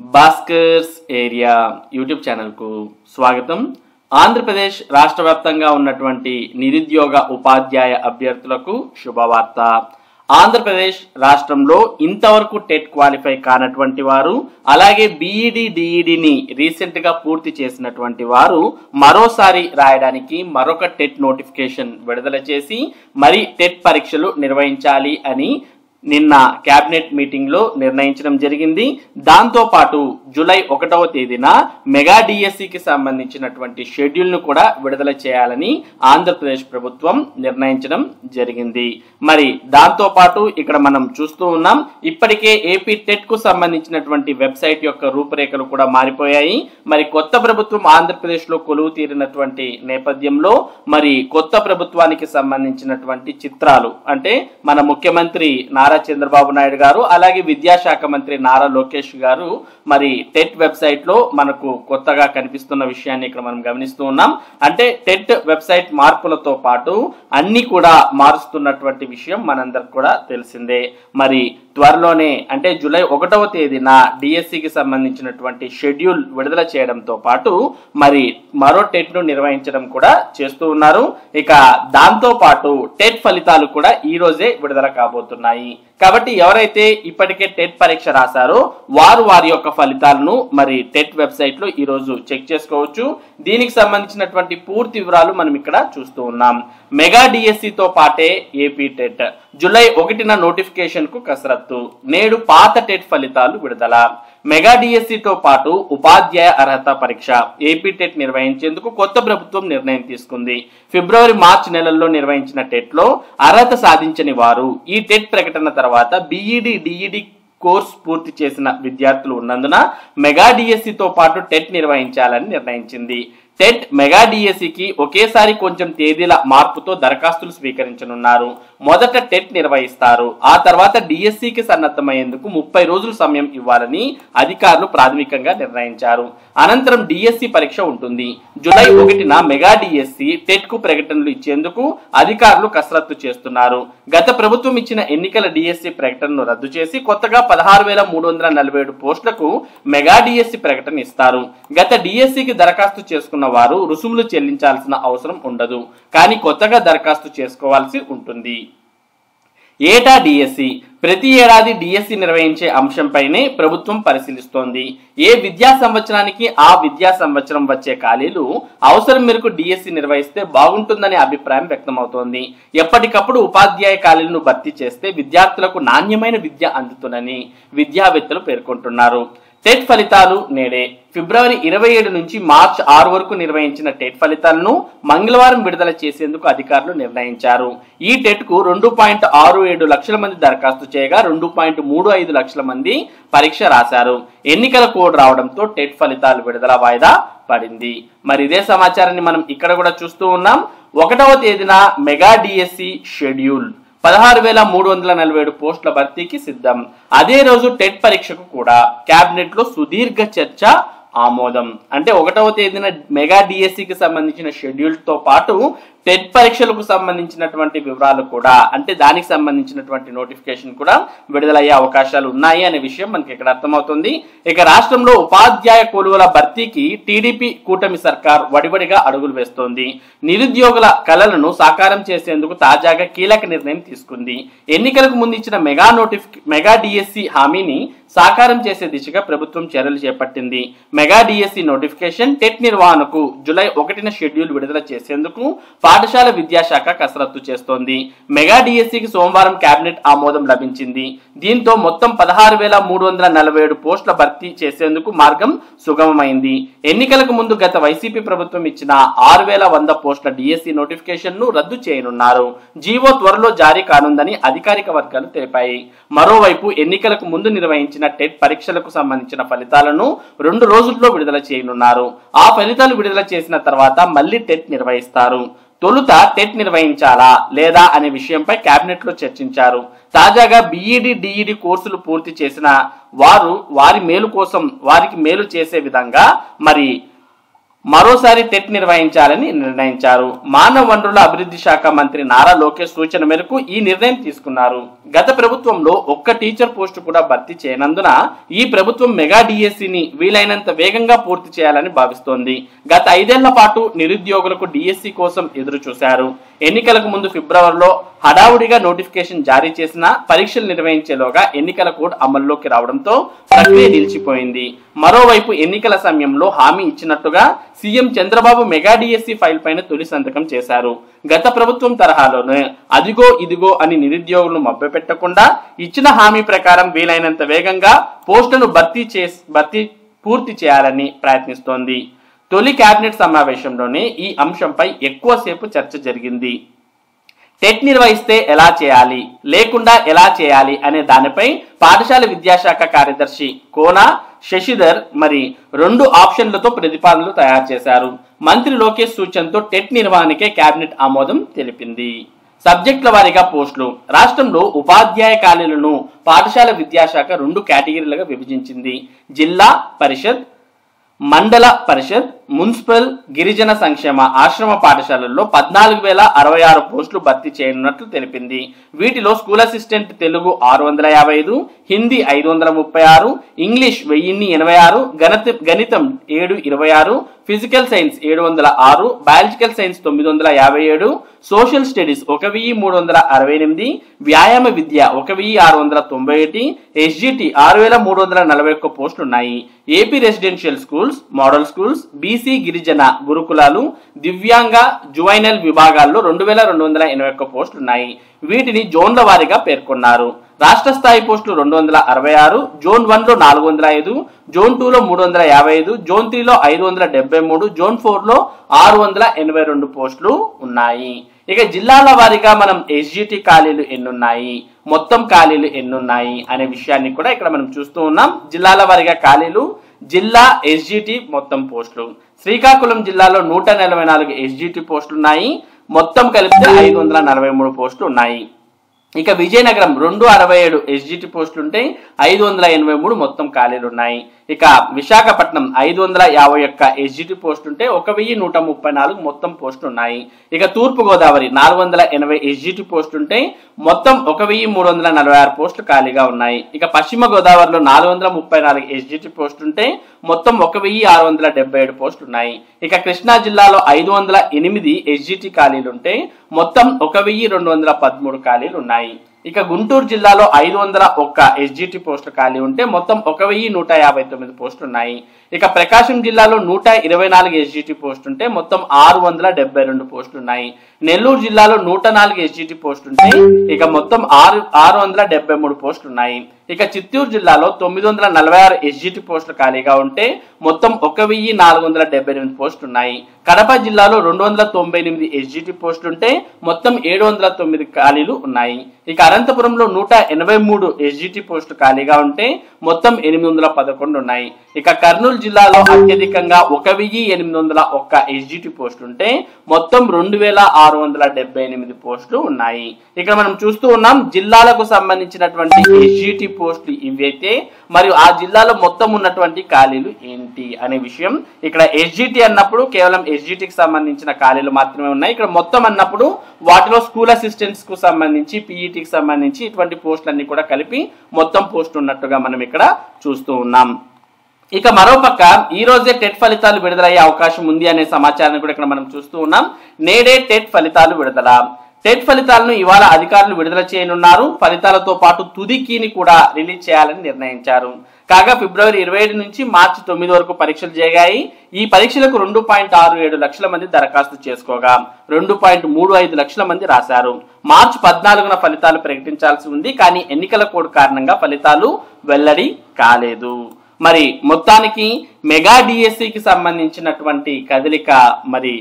Bhaskar's area YouTube ఛానల్కు స్వాగతం. ఆంధ్రప్రదేశ్ రాష్ట్ర వ్యాప్తంగా ఉన్నటువంటి నిరుద్యోగ ఉపాధ్యాయ అభ్యర్థులకు శుభవార్త. ఆంధ్రప్రదేశ్ రాష్ట్రంలో ఇంతవరకు టెట్ క్వాలిఫై కానటువంటి వారు, అలాగే బీఈడి డిఈడిని రీసెంట్ గా పూర్తి చేసినటువంటి వారు మరోసారి రాయడానికి మరొక టెట్ నోటిఫికేషన్ విడుదల చేసి మరి టెట్ పరీక్షలు నిర్వహించాలి అని నిన్న కేబినెట్ మీటింగ్ లో నిర్ణయించడం జరిగింది. దాంతో పాటు జూలై 1వ తేదీన మెగా డిఎస్సికి సంబంధించినటువంటి షెడ్యూల్ ను కూడా విడుదల చేయాలని ఆంధ్రప్రదేశ్ ప్రభుత్వం నిర్ణయించడం జరిగింది. మరి దాంతో పాటు ఇక్కడ మనం చూస్తూ ఉన్నాం, ఇప్పటికే ఏపీ టెట్ కు సంబంధించినటువంటి వెబ్సైట్ యొక్క రూపురేఖలు కూడా మారిపోయాయి. మరి కొత్త ప్రభుత్వం ఆంధ్రప్రదేశ్ లో కొలువు తీరినటువంటి నేపథ్యంలో మరి కొత్త ప్రభుత్వానికి సంబంధించినటువంటి చిత్రాలు, అంటే మన ముఖ్యమంత్రి నారా చంద్రబాబు నాయుడు గారు, అలాగే విద్యాశాఖ మంత్రి నారా లోకేష్ గారు మరి టెట్ వెబ్సైట్ లో మనకు కొత్తగా కనిపిస్తున్న విషయాన్ని ఇక్కడ మనం గమనిస్తూ ఉన్నాం. అంటే టెట్ వెబ్సైట్ మార్పులతో పాటు అన్ని కూడా మారుస్తున్నటువంటి విషయం మనందరికి కూడా తెలిసిందే. మరి త్వరలోనే అంటే జూలై 1వ తేదీన డిఎస్సికి సంబంధించినటువంటి షెడ్యూల్ విడుదల చేయడంతో పాటు మరి మరో టెట్ ను నిర్వహించడం కూడా చేస్తూ ఉన్నారు. ఇక దాంతో పాటు టెట్ ఫలితాలు కూడా ఈ రోజే విడుదల కాబోతున్నాయి. కాబట్టి ఎవరైతే ఇప్పటికే టెట్ పరీక్ష రాశారో వారు వారి యొక్క ఫలితాలను మరి టెట్ వెబ్సైట్ లో ఈ రోజు చెక్ చేసుకోవచ్చు. దీనికి సంబంధించినటువంటి పూర్తి వివరాలు మనం ఇక్కడ చూస్తూ ఉన్నాం. మెగా డిఎస్సితో పాటే ఏపీ టెట్ జూలై 1న నోటిఫికేషన్ కు కసరత్తు. నేడు పాత టెట్ ఫలితాలు విడుదల. మెగా డిఎస్సితో పాటు ఉపాధ్యాయ అర్హత పరీక్ష ఏపీ టెట్ నిర్వహించేందుకు కొత్త ప్రభుత్వం నిర్ణయం తీసుకుంది. ఫిబ్రవరి మార్చి నెలల్లో నిర్వహించిన టెట్ లో అర్హత సాధించని వారు ఈ టెట్ ప్రకటన తర్వాత బీఈడి డిఈడి కోర్స్ పూర్తి చేసిన విద్యార్థులు ఉన్నందున మెగా డిఎస్సితో పాటు టెట్ నిర్వహించాలని నిర్ణయించింది. టెట్ మెగా డిఎస్సికి ఒకేసారి కొంచెం తేదీల మార్పుతో దరఖాస్తులు స్వీకరించనున్నారు. మొదట టెట్ నిర్వహిస్తారు. ఆ తర్వాత డిఎస్సికి సన్నద్ధమయ్యేందుకు 30 రోజులు సమయం ఇవ్వాలని అధికారులు ప్రాథమికంగా నిర్ణయించారు. అనంతరం డిఎస్సి పరీక్ష ఉంటుంది. జూలై 1న మెగా డిఎస్సి టెట్ కు ప్రకటనలు ఇచ్చేందుకు అధికారులు కసరత్తు చేస్తున్నారు. గత ప్రభుత్వం ఇచ్చిన ఎన్నికల డిఎస్సి ప్రకటనను రద్దు చేసి కొత్తగా 16,347 పోస్టులకు మెగా డిఎస్సి ప్రకటన ఇస్తారు. గత డిఎస్సికి దరఖాస్తు చేసుకున్న వారు రుసుములు చెల్లించాల్సిన అవసరం ఉండదు, కానీ కొత్తగా దరఖాస్తు చేసుకోవాల్సి ఉంటుంది. ఏటా డిఎస్సి ప్రతి ఏడాది డిఎస్సి నిర్వహించే అంశంపైనే ప్రభుత్వం పరిశీలిస్తోంది. ఏ విద్యా సంవత్సరానికి ఆ విద్యా సంవత్సరం వచ్చే ఖాళీలు అవసరం మేరకు డిఎస్సి నిర్వహిస్తే బాగుంటుందనే అభిప్రాయం వ్యక్తమవుతోంది. ఎప్పటికప్పుడు ఉపాధ్యాయ ఖాళీలను భర్తీ చేస్తే విద్యార్థులకు నాణ్యమైన విద్య అందుతుందని విద్యావేత్తలు పేర్కొంటున్నారు. టెట్ ఫలితాలు నేడే. ఫిబ్రవరి 27 నుంచి మార్చి 6 వరకు నిర్వహించిన టెట్ ఫలితాలను మంగళవారం విడుదల చేసేందుకు అధికారులు నిర్ణయించారు. ఈ టెట్ కు 2.67 లక్షల మంది దరఖాస్తు చేయగా 2.35 లక్షల మంది పరీక్ష రాశారు. ఎన్నికల కోడ్ రావడంతో టెట్ ఫలితాలు విడుదల వాయిదా పడింది. మరి ఇదే సమాచారాన్ని మనం ఇక్కడ కూడా చూస్తూ ఉన్నాం. 1వ తేదీన మెగా డిఎస్సి షెడ్యూల్ 16,347 పోస్టుల భర్తీకి సిద్ధం. అదే రోజు టెట్ పరీక్షకు కూడా కేబినెట్ లో సుదీర్ఘ చర్చ ఆమోదం. అంటే 1వ తేదీన మెగా డిఎస్సికి సంబంధించిన షెడ్యూల్ తో పాటు టెట్ పరీక్షలకు సంబంధించినటువంటి వివరాలు కూడా, అంటే దానికి సంబంధించినటువంటి నోటిఫికేషన్ కూడా విడుదలయ్యే అవకాశాలు ఉన్నాయి అనే విషయం మనకి ఇక్కడ అర్థమవుతుంది. ఇక రాష్ట్రంలో ఉపాధ్యాయ కొలువుల భర్తీకి టీడీపీ కూటమి సర్కార్ వడివడిగా అడుగులు వేస్తోంది. నిరుద్యోగుల కలలను సాకారం చేసేందుకు తాజాగా కీలక నిర్ణయం తీసుకుంది. ఎన్నికలకు ముందు ఇచ్చిన మెగా డిఎస్సి హామీని సాకారం చేసే దిశగా ప్రభుత్వం చర్యలు చేపట్టింది. మెగా డిఎస్సి నోటిఫికేషన్ టెట్ నిర్వహణకు జూలై 1న షెడ్యూల్ విడుదల చేసేందుకు పాఠశాల విద్యాశాఖ కసరత్తు చేస్తోంది. మెగా డిఎస్సికి సోమవారం కేబినెట్ ఆమోదం లభించింది. దీంతో మొత్తం 16,347 పోస్టుల భర్తీ చేసేందుకు మార్గం సుగమమైంది. ఎన్నికలకు ముందు గత వైసీపీ ప్రభుత్వం ఇచ్చిన 6,100 పోస్టుల డిఎస్సి నోటిఫికేషన్ ను రద్దు చేయనున్నారు. జీవో త్వరలో జారీ కానుందని అధికారిక వర్గాలు తెలిపాయి. మరోవైపు ఎన్నికలకు ముందు నిర్వహించిన టెట్ పరీక్షలకు సంబంధించిన ఫలితాలను 2 రోజుల్లో విడుదల చేయనున్నారు. ఆ ఫలితాలు విడుదల చేసిన తర్వాత మళ్లీ టెట్ నిర్వహిస్తారు. తొలుత టెట్ నిర్వహించాలా లేదా అనే విషయంపై కేబినెట్ లో చర్చించారు. తాజాగా బీఈడి డిఈడి కోర్సులు పూర్తి చేసిన వారు వారికి మేలు చేసే విధంగా మరి మరోసారి టెట్ నిర్వహించాలని నిర్ణయించారు. మానవ వనరుల అభివృద్ధి శాఖ మంత్రి నారా లోకేష్ సూచన మేరకు ఈ నిర్ణయం తీసుకున్నారు. గత ప్రభుత్వంలో ఒక్క టీచర్ పోస్టు కూడా భర్తీ చేయనందున ఈ ప్రభుత్వం మెగా డిఎస్సిని వీలైనంత వేగంగా పూర్తి చేయాలని భావిస్తోంది. గత 5 ఏళ్ల పాటు నిరుద్యోగులకు డిఎస్సి కోసం ఎదురు చూశారు. ఎన్నికలకు ముందు ఫిబ్రవరిలో హడావుడిగా నోటిఫికేషన్ జారీ చేసిన పరీక్షలు నిర్వహించేలోగా ఎన్నికల కోడ్ అమల్లోకి రావడంతో ప్రక్రియ నిలిచిపోయింది. మరోవైపు ఎన్నికల సమయంలో హామీ ఇచ్చినట్టుగా CM Chandrababu mega DSC file పైన తొలి సంతకం చేశారు. గత ప్రభుత్వం తరహాలోనే అదిగో ఇదిగో అని నిరుద్యోగులను మభ్యపెట్టకుండా ఇచ్చిన హామీ ప్రకారం వీలైనంత వేగంగా పోస్టులను పూర్తి చేయాలని ప్రయత్నిస్తోంది. తొలి కేబినెట్ సమావేశంలోనే ఈ అంశంపై ఎక్కువసేపు చర్చ జరిగింది. టెట్ నిర్వహిస్తే ఎలా చేయాలి, లేకుండా ఎలా చేయాలి అనే దానిపై పాఠశాల విద్యాశాఖ కార్యదర్శి కోన శశిధర్ మరి 2 ఆప్షన్లతో ప్రతిపాదనలు తయారు చేశారు. మంత్రి లోకేష్ సూచనతో టెట్ నిర్వహణకే కేబినెట్ ఆమోదం తెలిపింది. సబ్జెక్టుల వారీగా పోస్టులు. రాష్ట్రంలో ఉపాధ్యాయ ఖాళీలను పాఠశాల విద్యాశాఖ 2 కేటగిరీలుగా విభజించింది. జిల్లా పరిషత్, మండల పరిషత్, మున్సిపల్, గిరిజన సంక్షేమ ఆశ్రమ పాఠశాలల్లో 14,066 పోస్టులు భర్తీ చేయనున్నట్లు తెలిపింది. వీటిలో school assistant Telugu 655, Hindi 536, English 1086, గణితం 726, physical science 706, biological science 957, social studies 1368, వ్యాయామ విద్య 1691, ఎస్జిటి 6341 పోస్టులున్నాయి. AP residential schools, model schools, BC గిరిజన గురుకులాలు, దివ్యాంగ, జువైనల్ విభాగాల్లో 2281 పోస్టులున్నాయి. వీటిని జోన్ల వారీగా పేర్కొన్నారు. రాష్ట్ర స్థాయి పోస్టులు 266, జోన్ 1లో 405, జోన్ 2లో 355, జోన్ 3లో 573, జోన్ 4లో 682 పోస్టులు ఉన్నాయి. ఇక జిల్లాల వారీగా మనం ఎస్జిటి ఖాళీలు ఎన్నున్నాయి, మొత్తం ఖాళీలు ఎన్నున్నాయి అనే విషయాన్ని కూడా ఇక్కడ మనం చూస్తూ ఉన్నాం. జిల్లాల వారీగా ఖాళీలు, జిల్లా ఎస్జిటి మొత్తం పోస్టులు. శ్రీకాకుళం జిల్లాలో 144 ఎస్జిటి పోస్టులు ఉన్నాయి, మొత్తం కలిపితే 543 పోస్టులు ఉన్నాయి. ఇక విజయనగరం 267 ఎస్జిటి పోస్టులు ఉంటే 583 మొత్తం ఖాళీలు ఉన్నాయి. ఇక విశాఖపట్నం 551 ఎస్జిటి పోస్టు ఉంటే 1134 మొత్తం పోస్టులు ఉన్నాయి. ఇక తూర్పు గోదావరి 480 ఎస్జిటి పోస్టు ఉంటే మొత్తం 1346 పోస్టులు ఖాళీగా ఉన్నాయి. ఇక పశ్చిమ గోదావరిలో 434 ఎస్జిటి పోస్టు ఉంటే మొత్తం 1677 పోస్టులు ఉన్నాయి. ఇక కృష్ణా జిల్లాలో 508 ఎస్జిటి ఖాళీలు ఉంటే మొత్తం 1213 ఖాళీలు ఉన్నాయి. ఇక గుంటూరు జిల్లాలో 501 ఎస్జిటి పోస్టులు ఖాళీ ఉంటే మొత్తం 1159 పోస్టులు ఉన్నాయి. ఇక ప్రకాశం జిల్లాలో 124 ఎస్జిటి పోస్టు ఉంటే మొత్తం 672 పోస్టులు ఉన్నాయి. నెల్లూరు జిల్లాలో 104 ఎస్జిటి పోస్టు ఉంటే ఇక మొత్తం 673 పోస్టులు ఉన్నాయి. ఇక చిత్తూరు జిల్లాలో 946 ఎస్జిటి పోస్టులు ఖాళీగా ఉంటే మొత్తం 1478 పోస్టులు ఉన్నాయి. కడప జిల్లాలో 298 ఎస్జిటి పోస్టులు ఉంటే మొత్తం 709 ఖాళీలు ఉన్నాయి. ఇక అనంతపురంలో 183 ఎస్జిటి పోస్టులు ఖాళీగా ఉంటే మొత్తం 811 ఉన్నాయి. ఇక కర్నూలు జిల్లాలో అత్యధికంగా 1801 ఎస్జిటి పోస్టులు ఉంటే మొత్తం 2678 పోస్టులు ఉన్నాయి. ఇక్కడ మనం చూస్తూ ఉన్నాం జిల్లాలకు సంబంధించినటువంటి ఎస్జిటి పోస్టులు ఇవైతే మరియు ఆ జిల్లాలో మొత్తం ఉన్నటువంటి ఖాళీలు ఏంటి అనే విషయం. ఇక్కడ ఎస్జిటి అన్నప్పుడు కేవలం ఎస్జిటికి సంబంధించిన ఖాళీలు మాత్రమే ఉన్నాయి. ఇక్కడ మొత్తం అన్నప్పుడు వాటిలో స్కూల్ అసిస్టెంట్స్ కు సంబంధించి, పీఈటీకి సంబంధించి ఇటువంటి పోస్టులన్నీ కూడా కలిపి మొత్తం పోస్టులు ఉన్నట్టుగా మనం ఇక్కడ చూస్తూ ఉన్నాం. ఇక మరోపక్క ఈ రోజే టెట్ ఫలితాలు విడుదలయ్యే అవకాశం ఉంది అనే సమాచారాన్ని కూడా ఇక్కడ మనం చూస్తూ ఉన్నాం. నేడే టెట్ ఫలితాలు విడుదల. టెట్ ఫలితాలను ఇవాళ అధికారులు విడుదల చేయనున్నారు. ఫలితాలతో పాటు తుది కీని కూడా రిలీజ్ చేయాలని నిర్ణయించారు. కాగా ఫిబ్రవరి 27 నుంచి మార్చి 9 వరకు పరీక్షలు జరిగాయి. ఈ పరీక్షలకు 2.67 లక్షల మంది దరఖాస్తు చేసుకోగా 2.35 లక్షల మంది రాశారు. మార్చి 14న ఫలితాలు ప్రకటించాల్సి ఉంది. కానీ ఎన్నికల కోడ్ కారణంగా ఫలితాలు వెల్లడి కాలేదు. మరి మొత్తానికి మెగా డిఎస్సికి సంబంధించినటువంటి కదలిక మరి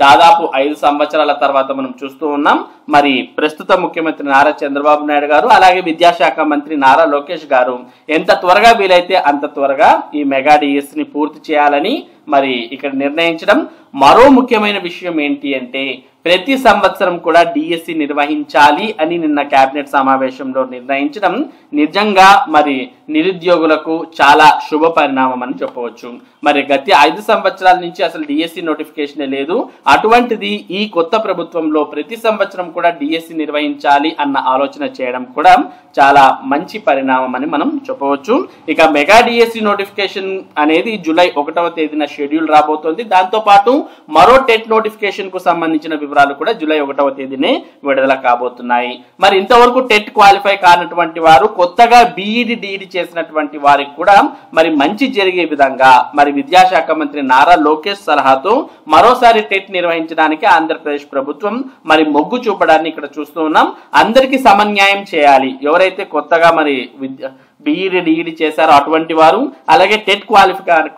దాదాపు 5 సంవత్సరాల తర్వాత మనం చూస్తూ ఉన్నాం. మరి ప్రస్తుత ముఖ్యమంత్రి నారా చంద్రబాబు నాయుడు గారు అలాగే విద్యాశాఖ మంత్రి నారా లోకేష్ గారు ఎంత త్వరగా వీలైతే అంత త్వరగా ఈ మెగా డిఎస్సిని పూర్తి చేయాలని మరి ఇక్కడ నిర్ణయించడం. మరో ముఖ్యమైన విషయం ఏంటి అంటే ప్రతి సంవత్సరం కూడా డిఎస్సి నిర్వహించాలి అని నిన్న కేబినెట్ సమావేశంలో నిర్ణయించడం నిజంగా మరి నిరుద్యోగులకు చాలా శుభ పరిణామం అని చెప్పవచ్చు. మరి గత 5 సంవత్సరాల నుంచి అసలు డిఎస్సి నోటిఫికేషన్ లేదు. అటువంటిది ఈ కొత్త ప్రభుత్వంలో ప్రతి సంవత్సరం కూడా డిఎస్సి నిర్వహించాలి అన్న ఆలోచన చేయడం కూడా చాలా మంచి పరిణామం అని మనం చెప్పవచ్చు. ఇక మెగా డిఎస్సి నోటిఫికేషన్ అనేది జూలై 1వ తేదీన షెడ్యూల్ రాబోతోంది. దాంతో పాటు మరో టెట్ నోటిఫికేషన్ కు సంబంధించిన వివరాలు కూడా జూలై 1వ తేదీనే విడుదల కాబోతున్నాయి. మరి ఇంతవరకు టెట్ క్వాలిఫై కానటువంటి వారు, కొత్తగా బీఈడి డిఈడి చేసినటువంటి వారికి కూడా మరి మంచి జరిగే విధంగా మరి విద్యాశాఖ మంత్రి నారా లోకేష్ సలహాతో మరోసారి టెట్ నిర్వహించడానికి ఆంధ్రప్రదేశ్ ప్రభుత్వం మరి మొగ్గు చూపడాన్ని ఇక్కడ చూస్తూ ఉన్నాం. అందరికీ సమన్యాయం చేయాలి. ఎవరైతే కొత్తగా మరి బీఈడి డిఈడి చేశారో అటువంటి వారు, అలాగే టెట్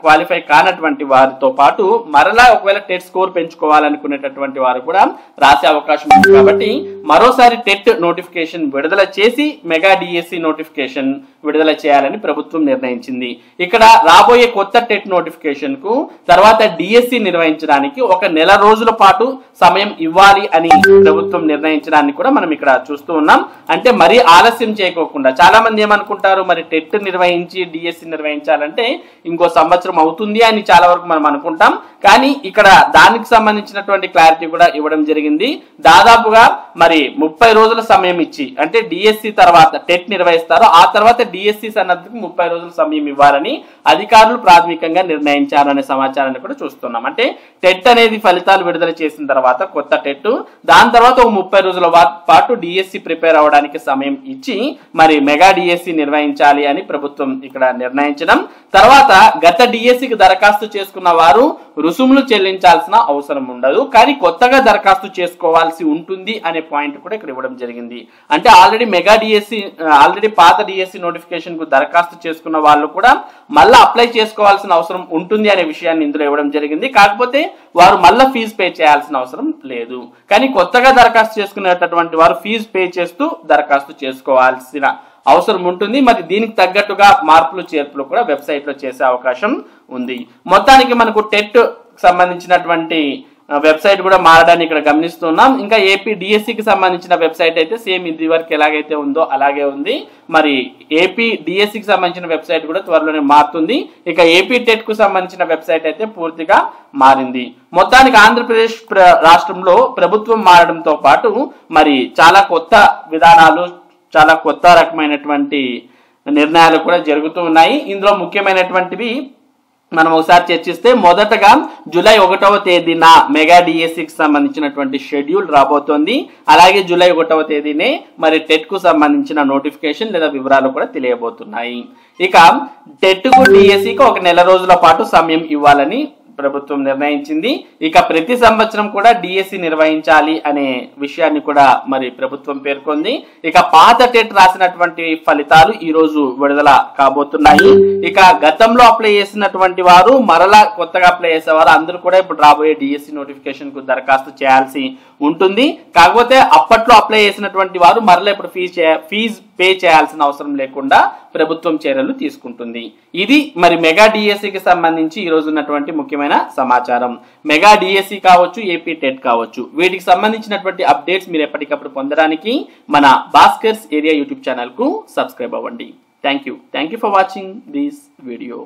క్వాలిఫై కానటువంటి వారితో పాటు మరలా ఒకవేళ టెట్ స్కోర్ పెంచుకోవాలనుకునేటటువంటి వారు కూడా రాసే అవకాశం ఉంది. కాబట్టి మరోసారి టెట్ నోటిఫికేషన్ విడుదల చేసి మెగా డిఎస్సి నోటిఫికేషన్ విడుదల చేయాలని ప్రభుత్వం నిర్ణయించింది. ఇక్కడ రాబోయే కొత్త టెట్ నోటిఫికేషన్ కు తర్వాత డిఎస్సి నిర్వహించడానికి 1 నెల రోజుల పాటు సమయం ఇవ్వాలి అని ప్రభుత్వం నిర్ణయించడాన్ని కూడా మనం ఇక్కడ చూస్తూ ఉన్నాం. అంటే మరీ ఆలస్యం చేయకోకుండా, చాలా మంది ఏమనుకుంటారు మరి టెట్ నిర్వహించి డిఎస్సి నిర్వహించాలంటే ఇంకో సంవత్సరం అవుతుంది అని చాలా వరకు మనం అనుకుంటాం. కానీ ఇక్కడ దానికి సంబంధించినటువంటి క్లారిటీ కూడా ఇవ్వడం జరిగింది. దాదాపుగా మరి 30 రోజుల సమయం ఇచ్చి, అంటే డిఎస్సి తర్వాత టెట్ నిర్వహిస్తారో ఆ తర్వాత డిఎస్సి సన్నద్ధకు 30 రోజుల సమయం ఇవ్వాలని అధికారులు ప్రాథమికంగా నిర్ణయించారు అనే సమాచారాన్ని కూడా చూస్తున్నాం. అంటే టెట్ అనేది ఫలితాలు విడుదల చేసిన తర్వాత కొత్త టెట్, దాని తర్వాత 30 రోజుల పాటు డిఎస్సి ప్రిపేర్ అవ్వడానికి సమయం ఇచ్చి మరి మెగా డిఎస్సి నిర్వహించాలి అని ప్రభుత్వం ఇక్కడ నిర్ణయించడం. తర్వాత గత డిఎస్సికి దరఖాస్తు చేసుకున్న వారు రుసుములు చెల్లించాల్సిన అవసరం ఉండదు, కానీ కొత్తగా దరఖాస్తు చేసుకోవాల్సి ఉంటుంది అనే పాయింట్ కూడా ఇక్కడ ఇవ్వడం జరిగింది. అంటే ఆల్రెడీ మెగా డిఎస్సి పాత డిఎస్సి నోటిఫికేషన్ కు దరఖాస్తు చేసుకున్న వాళ్ళు కూడా మళ్ళీ అప్లై చేసుకోవాల్సిన అవసరం ఉంటుంది అనే విషయాన్ని ఇందులో ఇవ్వడం జరిగింది. కాకపోతే వారు మళ్ళీ ఫీజు పే చేయాల్సిన అవసరం లేదు. కానీ కొత్తగా దరఖాస్తు చేసుకునేటటువంటి వారు ఫీజు పే చేస్తూ దరఖాస్తు చేసుకోవాల్సిన అవసరం ఉంటుంది. మరి దీనికి తగ్గట్టుగా మార్పులు చేర్పులు కూడా వెబ్సైట్ లో చేసే అవకాశం ఉంది. మొత్తానికి మనకు టెట్ సంబంధించినటువంటి వెబ్సైట్ కూడా మారడాన్ని ఇక్కడ గమనిస్తున్నాం. ఇంకా ఏపీ డిఎస్సికి సంబంధించిన వెబ్సైట్ అయితే సేమ్ ఇది వరకు ఎలాగైతే ఉందో అలాగే ఉంది. మరి ఏపీ డిఎస్సికి సంబంధించిన వెబ్సైట్ కూడా త్వరలోనే మారుతుంది. ఇక ఏపీ టెట్ కు సంబంధించిన వెబ్సైట్ అయితే పూర్తిగా మారింది. మొత్తానికి ఆంధ్రప్రదేశ్ రాష్ట్రంలో ప్రభుత్వం మారడంతో పాటు మరి చాలా కొత్త విధానాలు, చాలా కొత్త రకమైనటువంటి నిర్ణయాలు కూడా జరుగుతూ ఉన్నాయి. ఇందులో ముఖ్యమైనటువంటివి మనం ఒకసారి చర్చిస్తే, మొదటగా జూలై 1వ తేదీన మెగా డిఎస్సికి సంబంధించినటువంటి షెడ్యూల్ రాబోతోంది. అలాగే జూలై 1వ తేదీనే మరి టెట్ కు సంబంధించిన నోటిఫికేషన్ లేదా వివరాలు కూడా తెలియబోతున్నాయి. ఇక టెట్ కు డిఎస్సికి 1 నెల రోజుల పాటు సమయం ఇవ్వాలని ప్రభుత్వం నిర్ణయించింది. ఇక ప్రతి సంవత్సరం కూడా డిఎస్సి నిర్వహించాలి అనే విషయాన్ని కూడా మరి ప్రభుత్వం పేర్కొంది. ఇక పాత టెట్ రాసినటువంటి ఫలితాలు ఈ రోజు విడుదల కాబోతున్నాయి. ఇక గతంలో అప్లై చేసినటువంటి వారు, మరలా కొత్తగా అప్లై చేసేవారు అందరూ కూడా ఇప్పుడు రాబోయే డిఎస్సి నోటిఫికేషన్ కు దరఖాస్తు చేయాల్సి ఉంటుంది. కాకపోతే అప్పట్లో అప్లై చేసినటువంటి వారు మరలా ఇప్పుడు ఫీజు పే చేయాల్సిన అవసరం లేకుండా ప్రభుత్వం చర్యలు తీసుకుంటుంది. ఇది మరి మెగా డిఎస్సికి సంబంధించి ఈ రోజు ఉన్నటువంటి ముఖ్యమైన సమాచారం. మెగా డిఎస్సి కావచ్చు, ఏపీ టెట్ కావచ్చు, వీటికి సంబంధించినటువంటి అప్డేట్స్ మీరు ఎప్పటికప్పుడు పొందడానికి మన భాస్కర్స్ ఏరియా యూట్యూబ్ ఛానల్ కు సబ్స్క్రైబ్ అవ్వండి. Thank you for watching this video.